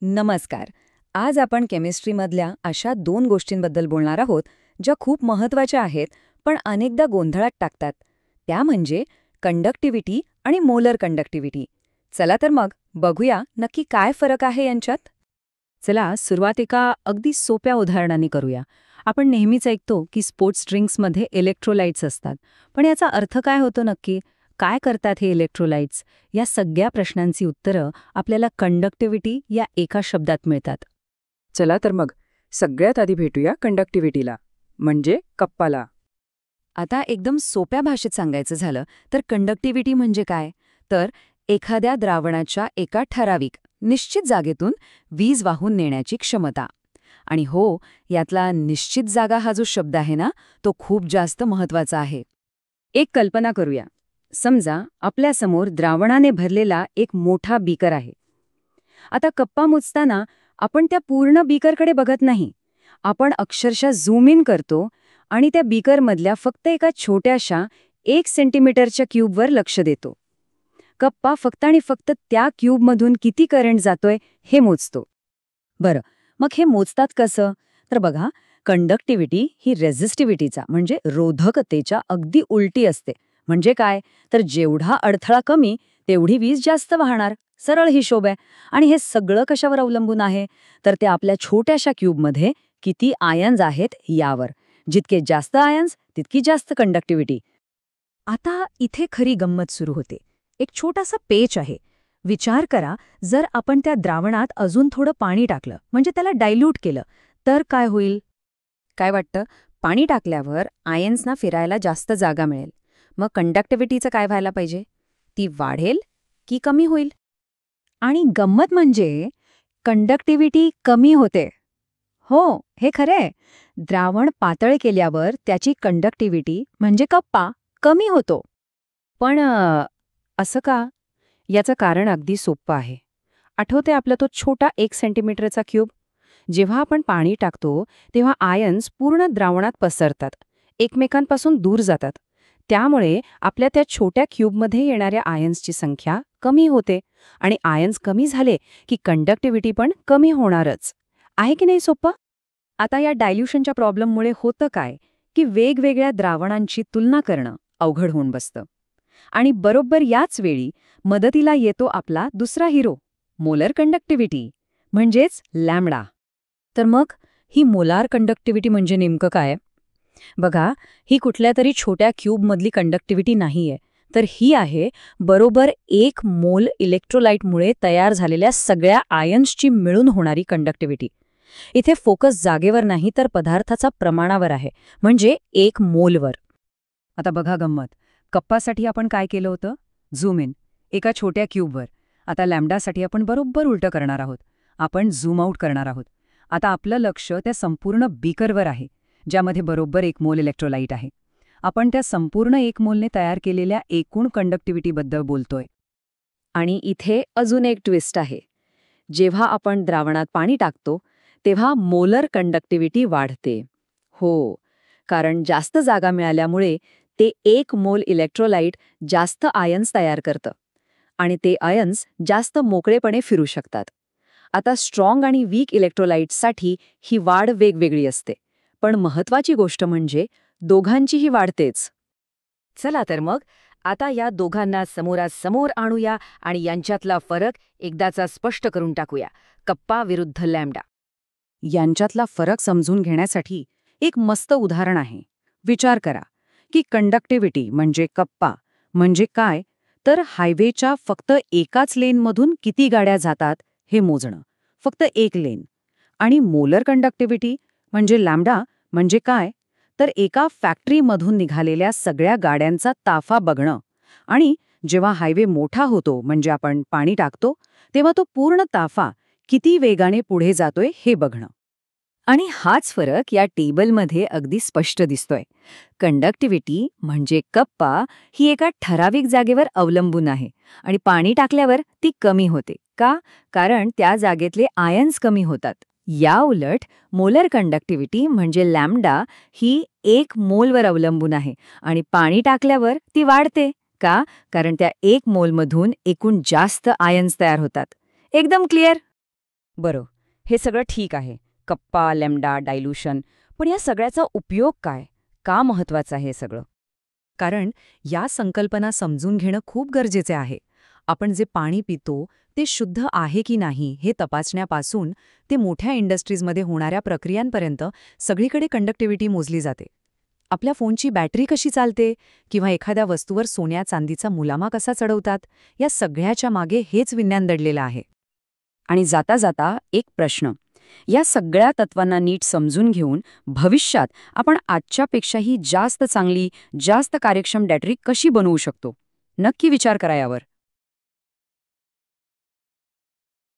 नमस्कार. आज आपण केमिस्ट्रीमधल्या अशा दोन गोष्टींबद्दल बोलणार आहोत ज्या खूप महत्त्वाच्या आहेत पण अनेकदा गोंधळात टाकतात. त्या म्हणजे कंडक्टिव्हिटी आणि मोलर कंडक्टिव्हिटी. चला तर मग बघूया नक्की काय फरक आहे यांच्यात. चला सुरुवात एका अगदी सोप्या उदाहरणाने करूया. आपण नेहमीच ऐकतो की स्पोर्ट्स ड्रिंक्समध्ये इलेक्ट्रोलाइट्स असतात. पण याचा अर्थ काय होतो नक्की? काय करतात हे इलेक्ट्रोलाइट्स? या सगळ्या प्रश्नांची उत्तरं आपल्याला कंडक्टिव्हिटी या एका शब्दात मिळतात. चला तर मग सगळ्यात आधी भेटूया कंडक्टिव्हिटीला, म्हणजे कप्पाला. आता एकदम सोप्या भाषेत सांगायचं झालं तर कंडक्टिव्हिटी म्हणजे काय? तर एखाद्या द्रावणाच्या एका ठराविक निश्चित जागेतून वीज वाहून नेण्याची क्षमता. आणि हो, यातला निश्चित जागा हा जो शब्द आहे ना, तो खूप जास्त महत्वाचा आहे. एक कल्पना करूया. समजा आपल्यासमोर द्रावणाने भरलेला एक मोठा बीकर आहे. आता कप्पा मोजताना आपण त्या पूर्ण बीकरकडे बघत नाही. आपण अक्षरशः झूम इन करतो आणि त्या बीकरमधल्या फक्त एका छोट्याशा 1 सेंटीमीटरच्या क्यूबवर लक्ष देतो. कप्पा फक्त आणि फक्त त्या क्यूबमधून किती करंट जातोय हे मोजतो. बरं, मग हे मोजतात कसं? तर बघा, कंडक्टिव्हिटी ही रेझिस्टिव्हिटीचा म्हणजे रोधकतेच्या अगदी उलटी असते. म्हणजे काय? तर जेवढा अडथळा कमी तेवढी वीज जास्त वाहणार. सरळ हिशोब आहे. आणि हे सगळं कशावर अवलंबून आहे? तर ते आपल्या छोट्याशा क्यूबमध्ये किती आयन्स आहेत यावर. जितके जास्त आयन्स तितकी जास्त कंडक्टिव्हिटी. आता इथे खरी गंमत सुरू होते. एक छोटासा पेच आहे. विचार करा, जर आपण त्या द्रावणात अजून थोडं पाणी टाकलं, म्हणजे त्याला डायल्यूट केलं, तर काय होईल? काय वाटतं? पाणी टाकल्यावर आयन्सना फिरायला जास्त जागा मिळेल. मग कंडक्टिव्हिटीचं काय व्हायला पाहिजे? ती वाढेल की कमी होईल? आणि गंमत म्हणजे कंडक्टिव्हिटी कमी होते. हो, हे खरंय. द्रावण पातळ केल्यावर त्याची कंडक्टिव्हिटी म्हणजे कप्पा कमी होतो. पण असं का? याचं कारण अगदी सोपं आहे. आठवते आपला तो छोटा 1 सेंटीमीटरचा क्यूब? जेव्हा आपण पाणी टाकतो तेव्हा आयन्स पूर्ण द्रावणात पसरतात, एकमेकांपासून दूर जातात. त्यामुळे आपल्या त्या छोट्या क्यूबमध्ये येणाऱ्या आयन्सची संख्या कमी होते आणि आयन्स कमी झाले की कंडक्टिव्हिटी पण कमी होणारच. आहे की नाही सोपं? आता या डायल्यूशनच्या प्रॉब्लेममुळे होतं काय की वेगवेगळ्या द्रावणांची तुलना करणं अवघड होऊन बसतं. आणि बरोबर याच वेळी मदतीला येतो आपला दुसरा हिरो, मोलर कंडक्टिव्हिटी, म्हणजेच लॅम्बडा. तर मग ही मोलार कंडक्टिव्हिटी म्हणजे नेमकं काय? बघा, ही कुठल्या तरी छोट्या क्यूबमधली कंडक्टिव्हिटी नाहीये, तर ही आहे बरोबर 1 मोल इलेक्ट्रोलाइटमुळे तयार झालेल्या सगळ्या आयन्सची मिळून होणारी कंडक्टिव्हिटी. इथे फोकस जागेवर नाही तर पदार्थाचा प्रमाणावर आहे, म्हणजे 1 मोलवर. आता बघा गंमत. कप्पासाठी आपण काय केलं होतं? झूम इन, एका छोट्या क्यूबवर. आता लॅम्बडासाठी आपण बरोबर उलटं करणार आहोत. आपण झूम आउट करणार आहोत. आता आपलं लक्ष त्या संपूर्ण बीकरवर आहे, ज्यामध्ये बरोबर 1 मोल इलेक्ट्रोलाइट आहे. आपण त्या संपूर्ण 1 मोलने तयार केलेल्या एकूण कंडक्टिव्हिटीबद्दल बोलतोय. आणि इथे अजून एक ट्विस्ट आहे. जेव्हा आपण द्रावणात पाणी टाकतो तेव्हा मोलर कंडक्टिव्हिटी वाढते. हो, कारण जास्त जागा मिळाल्यामुळे ते 1 मोल इलेक्ट्रोलाइट जास्त आयन्स तयार करतं आणि ते आयन्स जास्त मोकळेपणे फिरू शकतात. आता स्ट्रॉंग आणि वीक इलेक्ट्रोलाइट्ससाठी ही वाढ वेगवेगळी असते, पण महत्वाची गोष्ट म्हणजे दोघांचीही वाढतेच. चला तर मग आता या दोघांना समोरासमोर आणूया आणि यांच्यातला फरक एकदाचा स्पष्ट करून टाकूया. कप्पा विरुद्ध लॅम्बडा. यांच्यातला फरक समजून घेण्यासाठी एक मस्त उदाहरण आहे. विचार करा की कंडक्टिव्हिटी म्हणजे कप्पा म्हणजे काय? तर हायवेच्या फक्त एकाच लेनमधून किती गाड्या जातात हे मोजणं, फक्त 1 लेन. आणि मोलर कंडक्टिव्हिटी म्हणजे लॅम्बडा म्हणजे काय? तर एका फॅक्टरीमधून निघालेल्या सगळ्या गाड्यांचा ताफा बघणं. आणि जेव्हा हायवे मोठा होतो म्हणजे आपण पाणी टाकतो तेव्हा तो पूर्ण ताफा किती वेगाने पुढे जातोय हे बघणं. आणि हाच फरक या टेबलमध्ये अगदी स्पष्ट दिसतोय. कंडक्टिव्हिटी म्हणजे कप्पा ही एका ठराविक जागेवर अवलंबून आहे आणि पाणी टाकल्यावर ती कमी होते. का? कारण त्या जागेतले आयन्स कमी होतात. या उलट मोलर कंडक्टिव्हिटी म्हणजे लॅम्बडा ही 1 मोलवर अवलंबून आहे आणि पाणी टाकल्यावर ती वाढते. का? कारण त्या 1 मोलमधून एकूण जास्त आयन्स तयार होतात. एकदम क्लिअर? बरं, हे सगळं ठीक आहे. कप्पा, लॅम्डा, डायल्यूशन. पण या सगळ्याचा उपयोग काय? का महत्वाचं आहे हे सगळं? कारण या संकल्पना समजून घेणं खूप गरजेचे आहे. आपण जे पाणी पितो ते शुद्ध आहे की नाही हे तपासण्यापासून ते मोठ्या इंडस्ट्रीजमध्ये होणाऱ्या प्रक्रियांपर्यंत सगळीकडे कंडक्टिव्हिटी मोजली जाते. आपल्या फोनची बॅटरी कशी चालते किंवा एखाद्या वस्तूवर सोन्या चांदीचा मुलामा कसा चढवतात, या सगळ्याच्या मागे हेच विज्ञान दडलेलं आहे. आणि जाता जाता एक प्रश्न. या सगळ्या तत्वांना नीट समजून घेऊन भविष्यात आपण आजच्यापेक्षाही जास्त चांगली, जास्त कार्यक्षम बॅटरी कशी बनवू शकतो? नक्की विचार करा यावर.